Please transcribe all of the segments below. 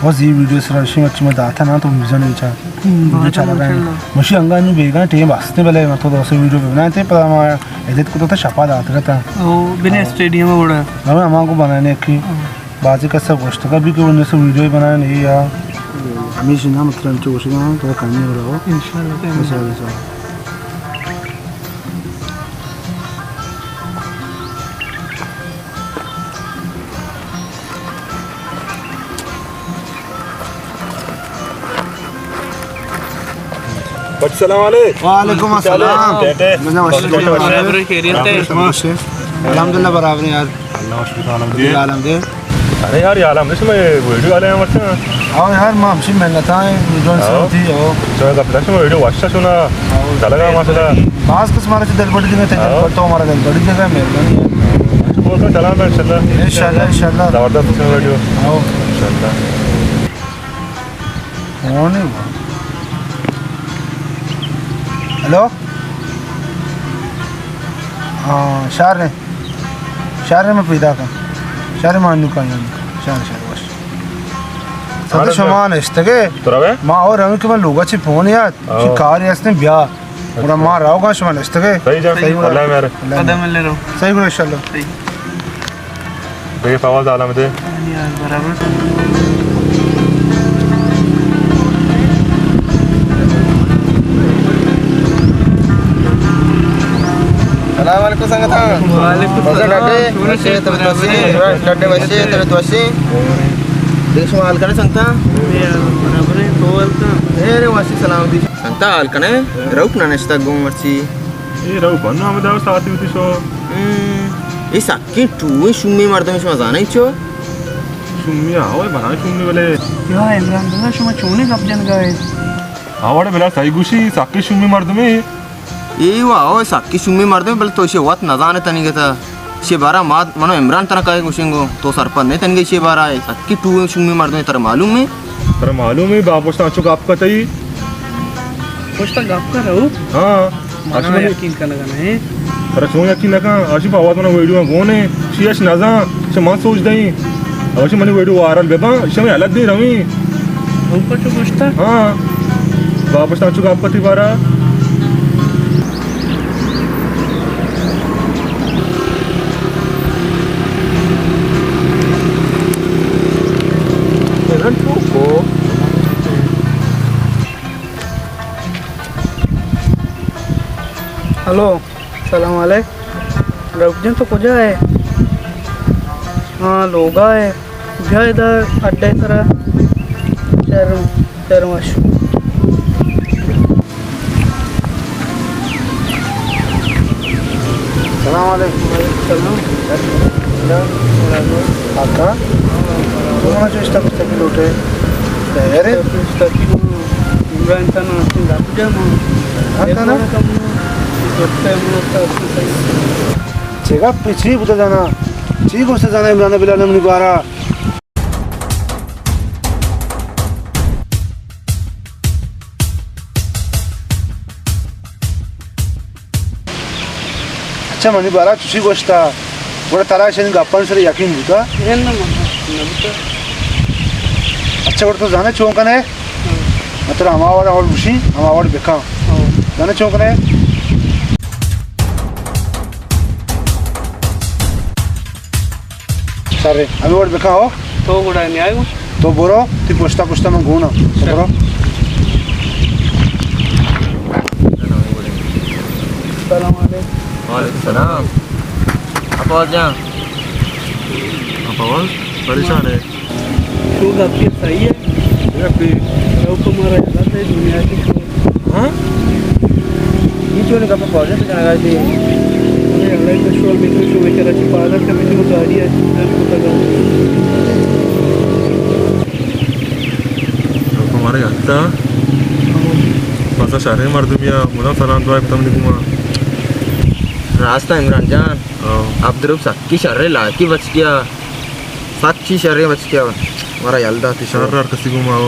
बस ये वीडियो सरशी मच्छी में दाता ना तो विजन विचार वीडियो चला रहा है मुझे अंगा नु बेगा टेम वास्ते पहले मैं तो दोस्त वीडियो बनाए थे पर मैं एडिट को तो छपा दाता रहता ओ बिना स्टेडियम में बड़ा हमें हमारे को बनाने की बाजी का सब गोश्त का भी कोई से वीडियो बनाया नहीं यार हमें ना मतलब जो गोश्त ना तो करनी हो रहा हो इंशाल्लाह अस्सलाम वालेकुम अस्सलाम अल्हम्दुलिल्लाह बराबर यार अल्लाह अल्हम्दुलिल्लाह अरे यार मैं वीडियो वाले हैं मत आओ यार मां हमशी महंगा था वीडियो थी ओ तो का प्लस में वीडियो वाचा सुना चलेगा मसला पास किस मारे से दिल बड़ी जगह थे तो हमारा दिल बड़ी जगह है मेहरबानी है बोल कर चला मैं इंशाल्लाह जबरदस्त वीडियो आओ इंशाल्लाह कौन है हेलो हाँ शार में पैदा का शार मानू का शार बस सदा शमान इस्तके माँ और रंग के मैं लोगा ची फोन यार शिकार यासने ब्याह और माँ राव का शमान इस्तके सही अल्लाह मेरे कदम ले रो सही गुण इंशाल्लाह बेफावज आलम दे यार बराबर Assalamualaikum sangat. Waalaikumsalam. Dia semua alkan sangta. Ya beraber तो alkan. Eh wasi salam di. Sangta alkan raup na nesta gong marci. raup banna amada saati uti so. Sakki tu shummi marda में समझ आना ही चो. shummi आओ बना shummi वाले. या इमरान दादा शुमा चोने कब जन गए. आवाड़े बेला सही गुशी sakki shummi marda में ये वाओ साकी शुम्मी मर्दे बल तो इसे वत नजाने तनी के था इसे बारा माद मनो इमरान तना काहे गुशिंगो तो सरपंच ने तनी के इसे बारा है साकी टू शुम्मी मर्दे तेरा मालूम है बाबू साचो का आपका तई कुछ तक आपका रहो हां मनो यकीन का लगाना है अरे सो यकीन लगा आशिफ आवाज में वीडियो में गोने शियश नजा से मत सोच दई अवश्य मने वीडियो वायरल बेबा इसे में अलग दे रही ऊपर तो कुछ था हां बाबू साचो का आपका ती बारा हेलो सलाम वालेकुम रबजन तो कुछ है हाँ लोगा है क्या इधर अड्डे तरह शहर मश सलाम वालेकुम आका तुम्हारा जो स्टॉक तक लूटे तेरे स्टॉक इमरान था ना लापजा आता ना जगह पीछे बुता जाना ठीक हो से जाना इमरान बिलाल ने बारा अच्छा मनी बारा तुझी गोष्ट बड़ा तारा शेन गप्पन सर यकीन बुता अच्छा बड़ा तो जाने चौंका ने मतलब हमारा और बुशी हमारा बेका जाने चौंका ने सारे अभी और बेका हो तो गुड़ा नहीं आएगा तो बोरो ती पोस्टा में घूना तो बोरो सलाम वालेकुम सलाम apa aja परेशान है तो आपकी सही है ये अपनी वो तुम्हारा हालत है दुनिया की हाँ ये जो निकाल पाओगे तो क्या लगाए थे अरे अल्लाह का शोर में तो शो में चला चिपा आदर का में जो गाड़ी है दस को लगा तो हमारे हत्ता मसा शहर मर्दमिया मुना फलान तो एकदम निकुमा रास्ता इमरान जान अब दरुप साकी शर्रे लाकी बच गया साकी शर्रे बच गया हमारा याल्दा शहर कसी घुमाओ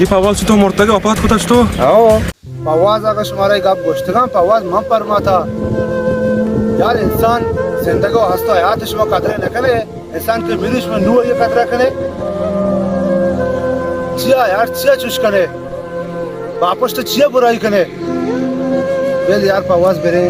ये पावाल से तो मरता के अपात पता तो आओ पवाज अगर शुमारा गप गोश्तगम पवाज मन परमा था यार इंसान जिंदगी हंसता हयात में कदर न करे इंसान के विदेश में नूर ये कदर करे चिया यार चिया चुश करे वापस तो चिया बुराई करे बेल यार पवाज बेरे